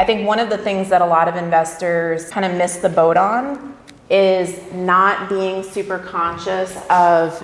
I think one of the things that a lot of investors kind of miss the boat on is not being super conscious of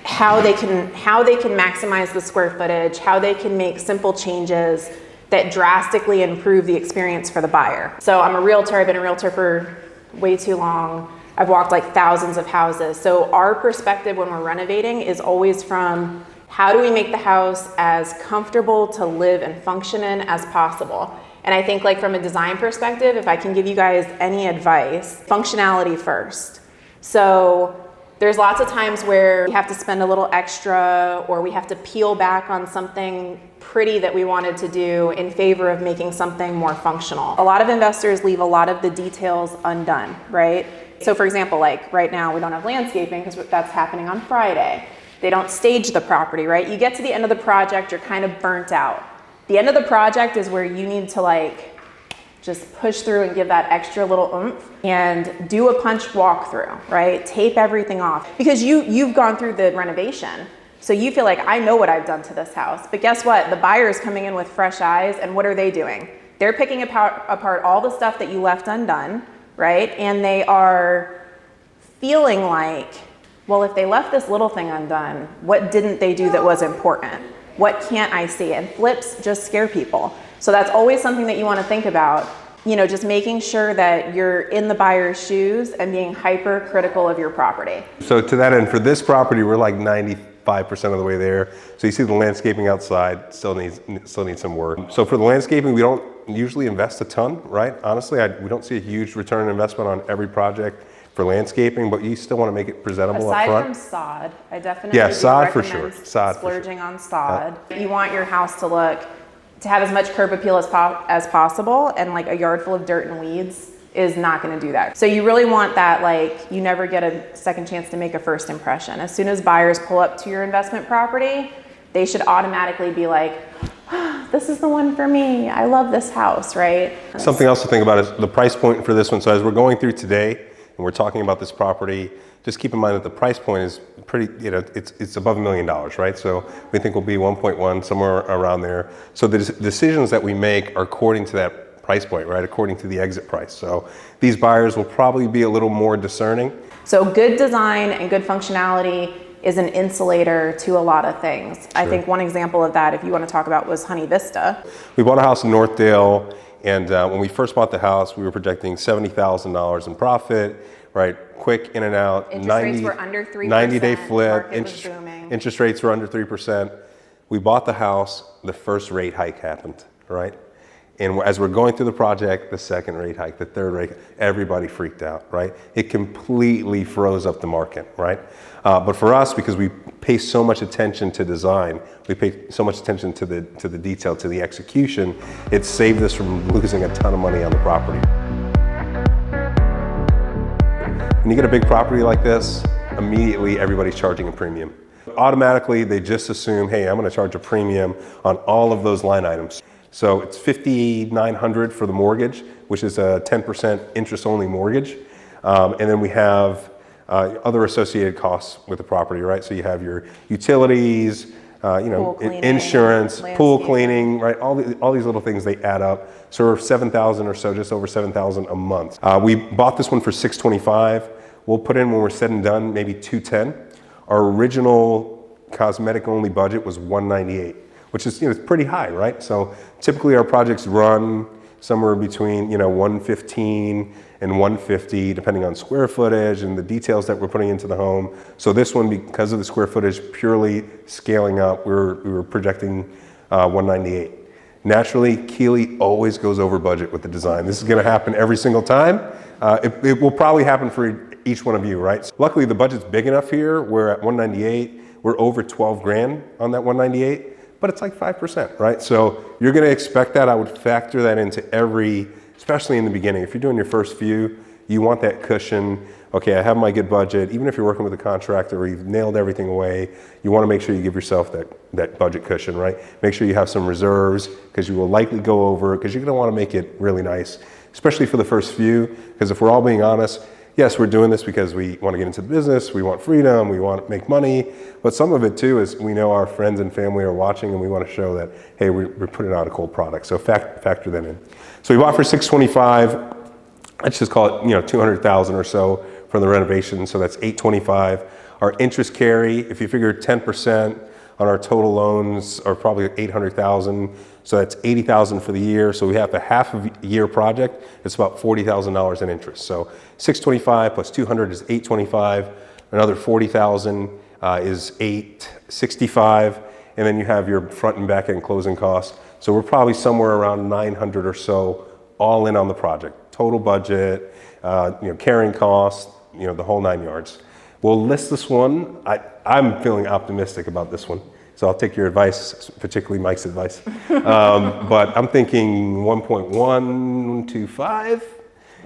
how they can maximize the square footage, how they can make simple changes that drastically improve the experience for the buyer. So I'm a realtor, I've been a realtor for way too long. I've walked like thousands of houses. So our perspective when we're renovating is always from how do we make the house as comfortable to live and function in as possible? And I think like from a design perspective, if I can give you guys any advice, functionality first. So there's lots of times where we have to spend a little extra or we have to peel back on something pretty that we wanted to do in favor of making something more functional. A lot of investors leave a lot of the details undone, right? So for example, like right now we don't have landscaping because that's happening on Friday. They don't stage the property, right? You get to the end of the project, you're kind of burnt out. The end of the project is where you need to like just push through and give that extra little oomph and do a punch walkthrough, right? Tape everything off because you've gone through the renovation. So you feel like I know what I've done to this house, but guess what? The buyer is coming in with fresh eyes and what are they doing? They're picking apart all the stuff that you left undone, right? And they are feeling like, well, if they left this little thing undone, what didn't they do that was important? What can't I see? And flips just scare people. So that's always something that you want to think about, you know, just making sure that you're in the buyer's shoes and being hyper critical of your property. So to that end, for this property, we're like 95% of the way there. So you see the landscaping outside still needs some work. So for the landscaping, we don't usually invest a ton, right? Honestly, we don't see a huge return on investment on every project for landscaping, but you still want to make it presentable up front. Aside from sod, I definitely sod for sure. Splurging on sod. You want your house to have as much curb appeal as possible, and like a yard full of dirt and weeds is not going to do that. So you really want that, like, you never get a second chance to make a first impression. As soon as buyers pull up to your investment property, they should automatically be like, oh, this is the one for me. I love this house, right? Something else to think about is the price point for this one. So as we're going through today and we're talking about this property, just keep in mind that the price point is pretty, you know, it's above $1 million, right? So we think we'll be 1.1, somewhere around there. So the decisions that we make are according to that price point, right? According to the exit price. So these buyers will probably be a little more discerning. So good design and good functionality is an insulator to a lot of things. Sure. I think one example of that, if you want to talk about, was Honey Vista. We bought a house in Northdale, and when we first bought the house, we were projecting $70,000 in profit, right? Quick in and out. Interest rates were under 3%. 90-day flip. Interest rates were under 3%. We bought the house, the first rate hike happened, right? And as we're going through the project, the second rate hike, the third rate, everybody freaked out, right? It completely froze up the market, right? But for us, because we pay so much attention to design, we pay so much attention to the detail, to the execution, it saved us from losing a ton of money on the property. When you get a big property like this, immediately everybody's charging a premium. Automatically, they just assume, hey, I'm gonna charge a premium on all of those line items. So it's $5,900 for the mortgage, which is a 10% interest-only mortgage. And then we have other associated costs with the property, right? So you have your utilities, insurance, pool cleaning, right? All these little things, they add up. So we're $7,000 or so, just over $7,000 a month. We bought this one for $625. We'll put in, when we're said and done, maybe $210. Our original cosmetic-only budget was $198. Which is, it's pretty high, right? So typically our projects run somewhere between, $115 and $150, depending on square footage and the details that we're putting into the home. So this one, because of the square footage purely scaling up, we were projecting $198. Naturally, Keeley always goes over budget with the design. This is gonna happen every single time. It will probably happen for each one of you, right? So luckily, the budget's big enough here. We're at $198. We're over 12 grand on that $198. But it's like 5%, right? So you're gonna expect that. I would factor that into especially in the beginning. If you're doing your first few, you want that cushion. Okay, I have my good budget. Even if you're working with a contractor or you've nailed everything away, you wanna make sure you give yourself that budget cushion, right? Make sure you have some reserves, because you will likely go over, because you're gonna wanna make it really nice, especially for the first few, because if we're all being honest, yes, we're doing this because we want to get into the business, we want freedom, we want to make money, but some of it too is we know our friends and family are watching and we want to show that, hey, we're putting out a cool product. So factor that in. So we bought for $625. Let's just call it, $200,000 or so from the renovation. So that's $825. Our interest carry, if you figure 10% on our total loans, are probably $800,000. So that's $80,000 for the year. So we have a half a year project. It's about $40,000 in interest. So 625 plus 200 is 825. Another 40,000 is 865. And then you have your front and back end closing costs. So we're probably somewhere around 900 or so all in on the project. Total budget, carrying costs, the whole 9 yards. We'll list this one. I'm feeling optimistic about this one. So I'll take your advice, particularly Mike's advice. But I'm thinking 1.125.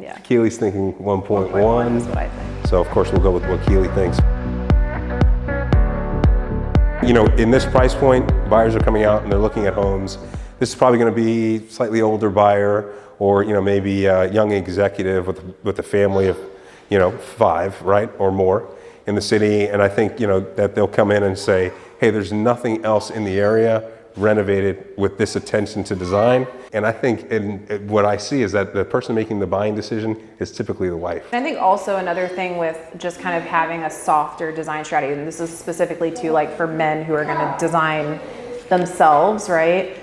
Yeah. Keeley's thinking 1.1. 1.1 is what I think. So of course we'll go with what Keeley thinks. In this price point, buyers are coming out and they're looking at homes. This is probably going to be slightly older buyer, or maybe a young executive with a family of 5, right, or more in the city. And I think that they'll come in and say, hey, there's nothing else in the area renovated with this attention to design. And I think what I see is that the person making the buying decision is typically the wife. I think also another thing with just kind of having a softer design strategy, and this is specifically to for men who are going to design themselves, right?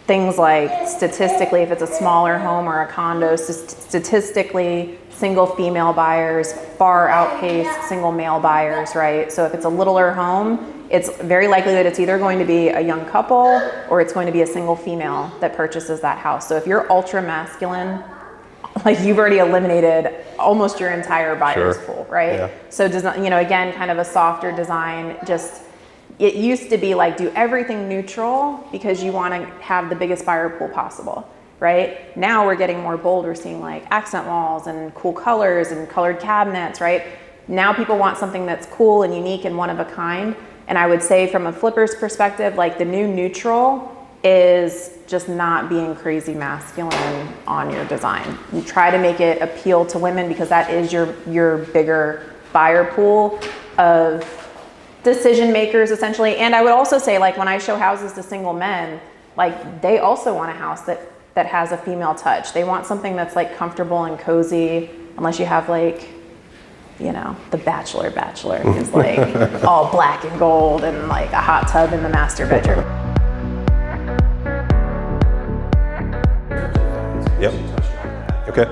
Things like statistically, if it's a smaller home or a condo, statistically, single female buyers far outpace single male buyers, right? So if it's a littler home, it's very likely that it's either going to be a young couple or it's going to be a single female that purchases that house. So if you're ultra masculine, you've already eliminated almost your entire buyer's pool, right? Yeah. So again, kind of a softer design, it used to be do everything neutral because you want to have the biggest buyer pool possible, right? Now we're getting more bold. We're seeing accent walls and cool colors and colored cabinets, right? Now people want something that's cool and unique and one of a kind. And I would say from a flipper's perspective, the new neutral is just not being crazy masculine on your design. You try to make it appeal to women because that is your bigger buyer pool of decision makers essentially. And I would also say when I show houses to single men, they also want a house that has a female touch. They want something that's comfortable and cozy, unless you have the bachelor is all black and gold and a hot tub in the master bedroom. Yep. Okay.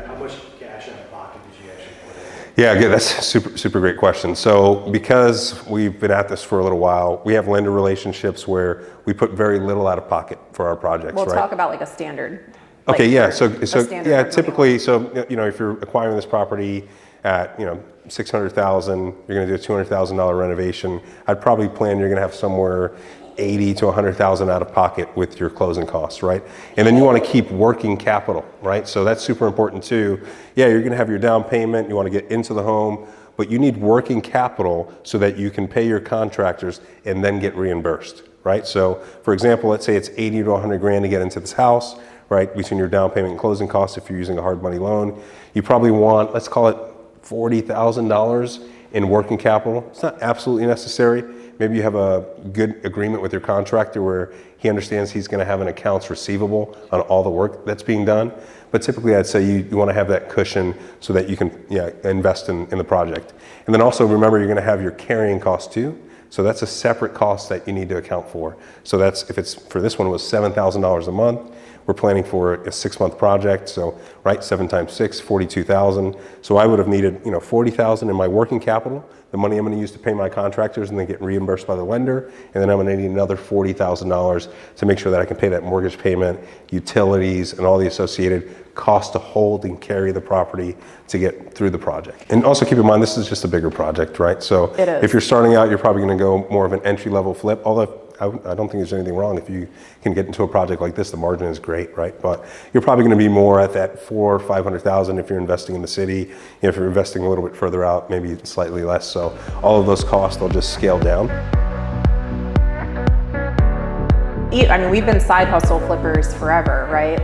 How much cash out of pocket did you actually put in? Yeah, good. That's a super great question. So because we've been at this for a little while, we have lender relationships where we put very little out of pocket for our projects. We'll right? talk about a standard. Okay, yeah. So yeah, typically, if you're acquiring this property at $600,000, you're going to do a $200,000 renovation. I'd probably plan you're going to have somewhere $80,000 to $100,000 out of pocket with your closing costs, right? And then you want to keep working capital, right? So that's super important too. Yeah, you're going to have your down payment. You want to get into the home, but you need working capital so that you can pay your contractors and then get reimbursed, right? So for example, let's say it's 80 to 100 grand to get into this house, right? Between your down payment and closing costs, if you're using a hard money loan, you probably want, let's call it $40,000 in working capital. It's not absolutely necessary. Maybe you have a good agreement with your contractor where he understands he's going to have an accounts receivable on all the work that's being done. But typically I'd say you want to have that cushion so that you can invest in the project. And then also remember you're going to have your carrying costs too. So that's a separate cost that you need to account for. So that's, if it's, for this one was $7,000 a month. We're planning for a 6-month project, so 7 times 6, 42,000. So I would have needed 40,000 in my working capital, the money I'm going to use to pay my contractors and then get reimbursed by the lender, and then I'm going to need another $40,000 to make sure that I can pay that mortgage payment, utilities, and all the associated costs to hold and carry the property to get through the project. And also keep in mind, this is just a bigger project, right? So if you're starting out, you're probably going to go more of an entry-level flip, although I don't think there's anything wrong if you can get into a project like this. The margin is great, right? But you're probably going to be more at that $400,000 or $500,000 if you're investing in the city. If you're investing a little bit further out, maybe slightly less. So all of those costs, they'll just scale down. I mean, we've been side hustle flippers forever, right?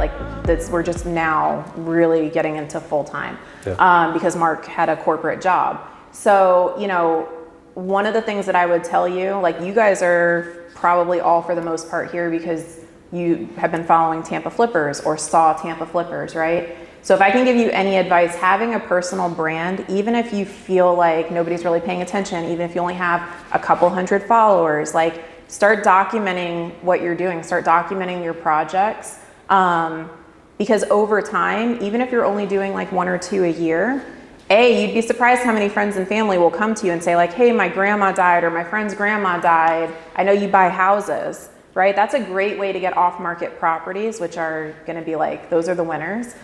we're just now really getting into full time because Mark had a corporate job. So, you know, one of the things that I would tell you, like you guys are probably all for the most part here because you have been following Tampa Flippers or saw Tampa Flippers, right? So if I can give you any advice, having a personal brand, even if you feel like nobody's really paying attention, even if you only have a couple hundred followers, like start documenting what you're doing, start documenting your projects. Because over time, even if you're only doing like 1 or 2 a year, you'd be surprised how many friends and family will come to you and say like, hey, my grandma died or my friend's grandma died. I know you buy houses, right? That's a great way to get off-market properties, which are gonna be like, those are the winners.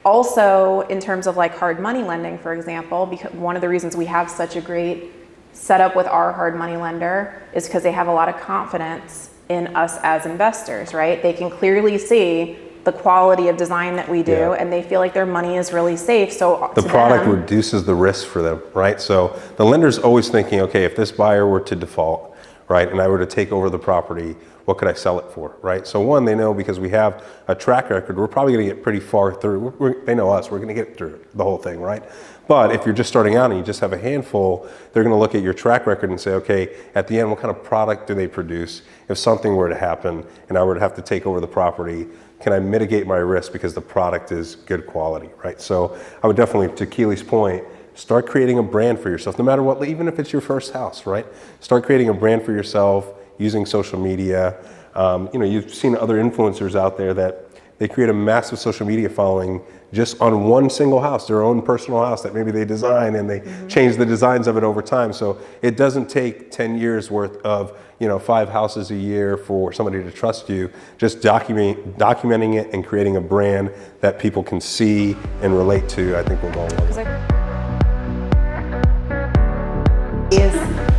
Also, in terms of like hard money lending, for example, because one of the reasons we have such a great setup with our hard money lender is because they have a lot of confidence in us as investors, right? They can clearly see the quality of design that we do and they feel like their money is really safe. So the product reduces the risk for them, right? So the lender's always thinking, okay, if this buyer were to default, right, and I were to take over the property, what could I sell it for, right? So one, they know because we have a track record, we're probably gonna get pretty far through. They know us, we're gonna get through the whole thing, right? But if you're just starting out and you just have a handful, they're gonna look at your track record and say, okay, at the end, what kind of product do they produce? If something were to happen and I were to have to take over the property, can I mitigate my risk because the product is good quality, right? So I would definitely, to Keeley's point, start creating a brand for yourself, no matter what, even if it's your first house, right? Start creating a brand for yourself using social media. You know, you've seen other influencers out there that they create a massive social media following just on one single house, their own personal house that maybe they design and they change the designs of it over time. So it doesn't take 10 years worth of, you know, 5 houses a year for somebody to trust you. Just documenting it and creating a brand that people can see and relate to, I think will go a long way.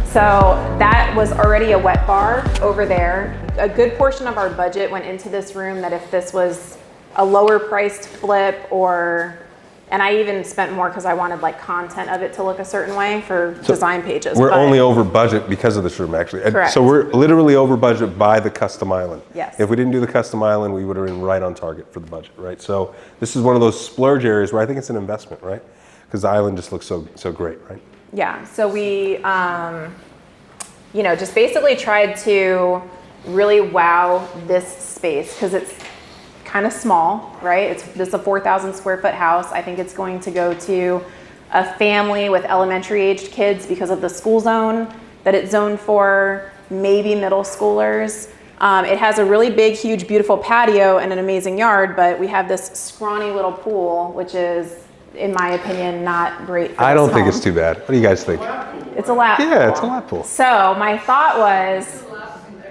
So that was already a wet bar over there. A good portion of our budget went into this room that if this was a lower priced flip and I even spent more because I wanted like content of it to look a certain way for design pages. We're only over budget because of this room actually. Correct. So we're literally over budget by the custom island. Yes. If we didn't do the custom island, we would have been right on target for the budget, right? So this is one of those splurge areas where I think it's an investment, right? Because the island just looks so great, right? Yeah, so we, you know, just basically tried to really wow this space because it's kind of small, right? This is a 4,000 square foot house. I think it's going to go to a family with elementary aged kids because of the school zone that it's zoned for, maybe middle schoolers. It has a really big, huge, beautiful patio and an amazing yard, but we have this scrawny little pool, which is, in my opinion, not great for I don't think home. it's too bad. What do you guys think? It's a lap pool. Yeah, it's a lap pool. So my thought was,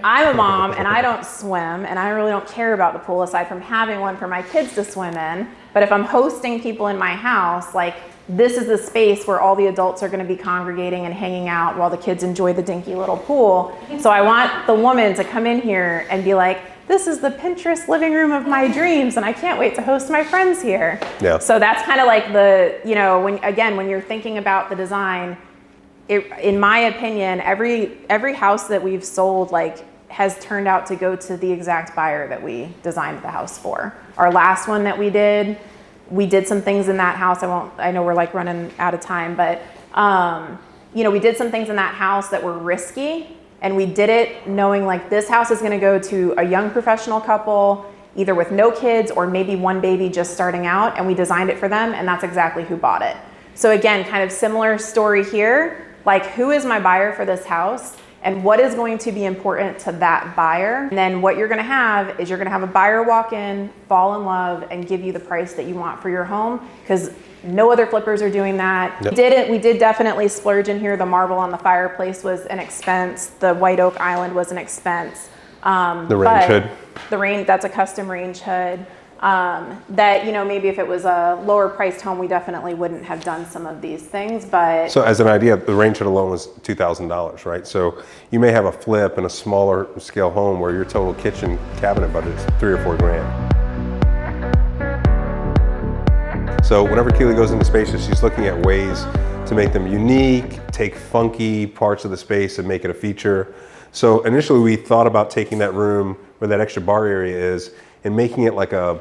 I'm a mom and I don't swim and I really don't care about the pool aside from having one for my kids to swim in. But if I'm hosting people in my house, like this is the space where all the adults are going to be congregating and hanging out while the kids enjoy the dinky little pool. So I want the woman to come in here and be like, this is the Pinterest living room of my dreams and I can't wait to host my friends here. Yeah. So that's kind of like the, you know, when you're thinking about the design, in my opinion, every house that we've sold like has turned out to go to the exact buyer that we designed the house for. Our last one that we did some things in that house. I know we're like running out of time, but you know, we did some things in that house that were risky. And we did it knowing like this house is gonna go to a young professional couple, either with no kids or maybe one baby just starting out, and we designed it for them, and that's exactly who bought it. So again, kind of similar story here, like who is my buyer for this house and what is going to be important to that buyer? And then what you're gonna have is you're gonna have a buyer walk in, fall in love, and give you the price that you want for your home, because no other flippers are doing that. Yep. We did definitely splurge in here. The marble on the fireplace was an expense. The white oak island was an expense. The range hood. That's a custom range hood. That, you know, maybe if it was a lower priced home, we definitely wouldn't have done some of these things, but. So as an idea, the range hood alone was $2,000, right? So you may have a flip in a smaller scale home where your total kitchen cabinet budget is $3 or $4 grand. So whenever Keeley goes into spaces, she's looking at ways to make them unique, take funky parts of the space and make it a feature. So initially we thought about taking that room where that extra bar area is and making it like a,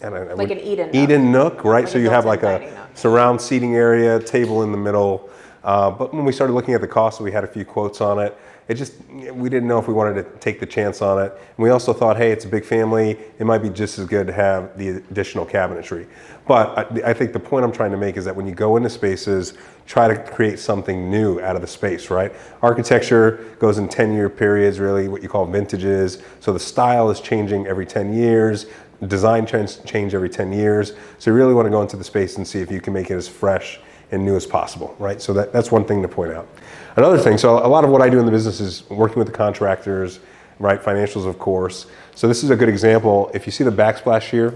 I don't know, Like an Eden nook. Eden nook, right? Like So a you have built-in like dining nook. a surround seating area, table in the middle. But when we started looking at the cost, we had a few quotes on it. We didn't know if we wanted to take the chance on it. And we also thought, hey, it's a big family. It might be just as good to have the additional cabinetry. But I think the point I'm trying to make is that when you go into spaces, try to create something new out of the space, right? Architecture goes in 10-year periods, really what you call vintages. So the style is changing every 10 years. Design trends change every 10 years. So you really want to go into the space and see if you can make it as fresh and new as possible, right? So that's one thing to point out. Another thing, so a lot of what I do in the business is working with the contractors, right? Financials, of course. So this is a good example. If you see the backsplash here,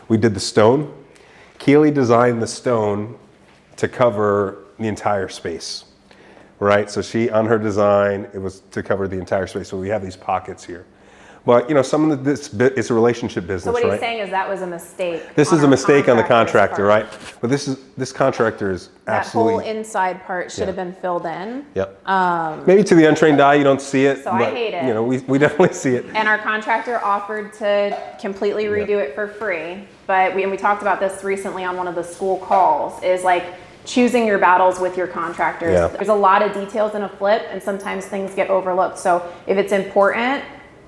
we did the stone. Keeley designed the stone to cover the entire space, right? So she, on her design, it was to cover the entire space. So we have these pockets here. But some of this, it's a relationship business, So what right? he's saying is that was a mistake. This is a mistake on the contractor, part. right? But this contractor is That absolutely. whole inside part should have been filled in. Yep. Maybe to the untrained eye, you don't see it. So I but, hate it. We definitely see it. And our contractor offered to completely redo it for free. But we talked about this recently on one of the school calls, is like choosing your battles with your contractors. Yeah. There's a lot of details in a flip, and sometimes things get overlooked. So if it's important,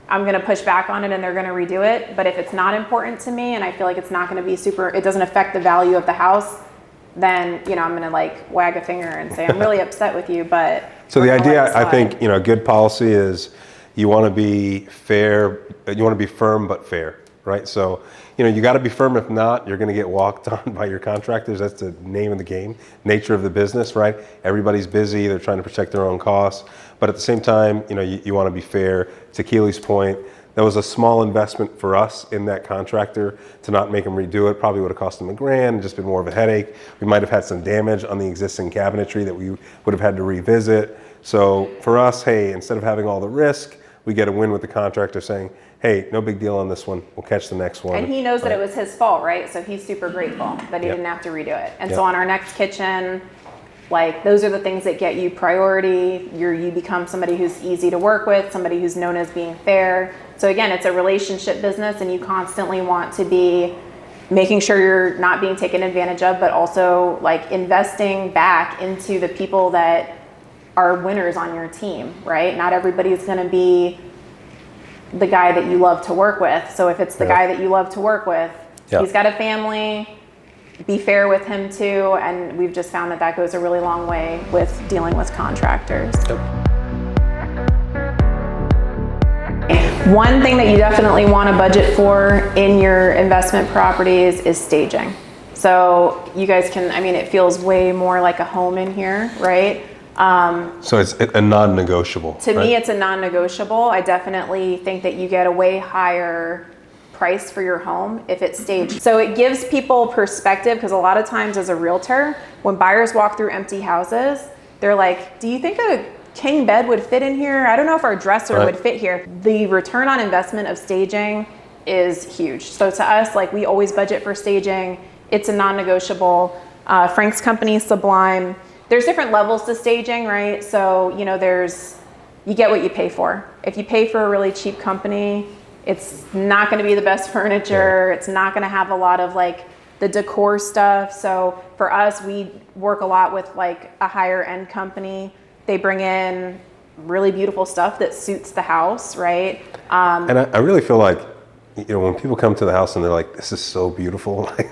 I'm going to push back on it and they're going to redo it. But if it's not important to me and I feel like it's not going to be it doesn't affect the value of the house, then, I'm going to like wag a finger and say, I'm really upset with you, but. So the we're gonna let idea, it I think, slide. good policy is you want to be fair, you want to be firm but fair, right? So, you got to be firm. If not, you're going to get walked on by your contractors. That's the name of the game, nature of the business, right? Everybody's busy. They're trying to protect their own costs. But at the same time, you want to be fair. To Keeley's point, that was a small investment for us in that contractor to not make them redo it. Probably would have cost them $1,000 and just been more of a headache. We might have had some damage on the existing cabinetry that we would have had to revisit. So for us, hey, instead of having all the risk, we get a win with the contractor saying, hey, no big deal on this one. We'll catch the next one. And he knows that it was his fault, right? So he's super grateful that he Yep. didn't have to redo it. And Yep. so on our next kitchen, like those are the things that get you priority. You become somebody who's easy to work with, somebody who's known as being fair. So again, it's a relationship business and you constantly want to be making sure you're not being taken advantage of, but also like investing back into the people that are winners on your team, right? Not everybody's going to be the guy that you love to work with. So if it's the guy that you love to work with, he's got a family, be fair with him too. And we've just found that goes a really long way with dealing with contractors. One thing that you definitely want to budget for in your investment properties is staging. So you guys it feels way more like a home in here, right? So it's a non-negotiable. To me, it's a non-negotiable. I definitely think that you get a way higher price for your home if it's staged. So it gives people perspective, because a lot of times as a realtor, when buyers walk through empty houses, they're like, do you think a king bed would fit in here? I don't know if our dresser would fit here. The return on investment of staging is huge. So to us, like we always budget for staging. It's a non-negotiable. Frank's company, Sublime, there's different levels to staging, right? So, you get what you pay for. If you pay for a really cheap company, it's not going to be the best furniture. It's not going to have a lot of like the decor stuff. So for us, we work a lot with like a higher end company. They bring in really beautiful stuff that suits the house, right? And I really feel like, when people come to the house and they're like, this is so beautiful, like,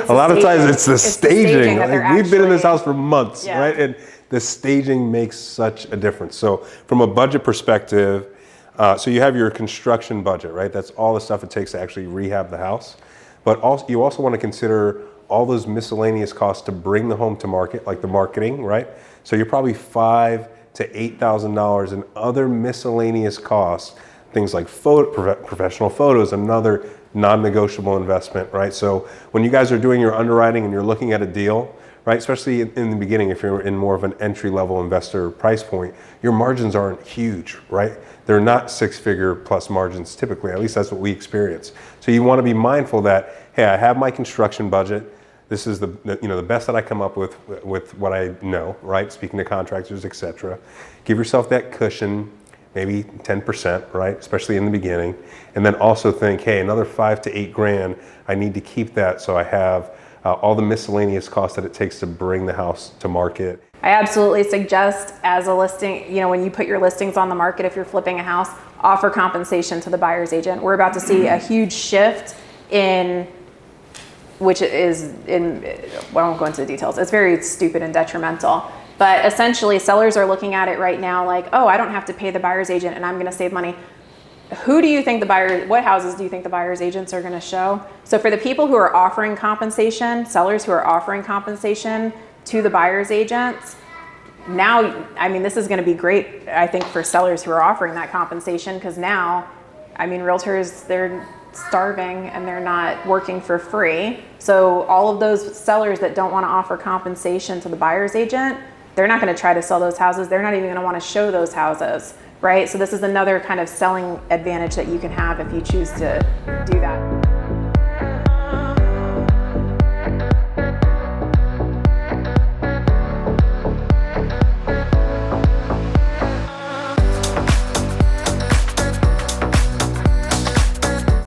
a lot of times it's the staging. Like, we've been in this house for months, right? And the staging makes such a difference. So from a budget perspective, so you have your construction budget, right? That's all the stuff it takes to actually rehab the house. But you also want to consider all those miscellaneous costs to bring the home to market, like the marketing, right? So you're probably $5,000 to $8,000 in other miscellaneous costs. Things like professional photos, another non-negotiable investment, right? So when you guys are doing your underwriting and you're looking at a deal, right, especially in the beginning, if you're in more of an entry-level investor price point, your margins aren't huge, right? They're not six-figure plus margins typically, at least that's what we experience. So you want to be mindful that, hey, I have my construction budget. This is the best that I come up with what I know, right? Speaking to contractors, et cetera. Give yourself that cushion. maybe 10%, right? Especially in the beginning. And then also think, hey, another 5 to 8 grand, I need to keep that so I have all the miscellaneous costs that it takes to bring the house to market. I absolutely suggest as a listing, when you put your listings on the market, if you're flipping a house, offer compensation to the buyer's agent. We're about to see a huge shift which is well, I won't go into the details. It's very stupid and detrimental. But essentially, sellers are looking at it right now like, oh, I don't have to pay the buyer's agent and I'm going to save money. Who do you think what houses do you think the buyer's agents are going to show? So for the people who are offering compensation, sellers who are offering compensation to the buyer's agents, now, this is going to be great, I think, for sellers who are offering that compensation, because now, realtors, they're starving and they're not working for free. So all of those sellers that don't want to offer compensation to the buyer's agent, they're not going to try to sell those houses. They're not even going to want to show those houses, right? So this is another kind of selling advantage that you can have if you choose to do that.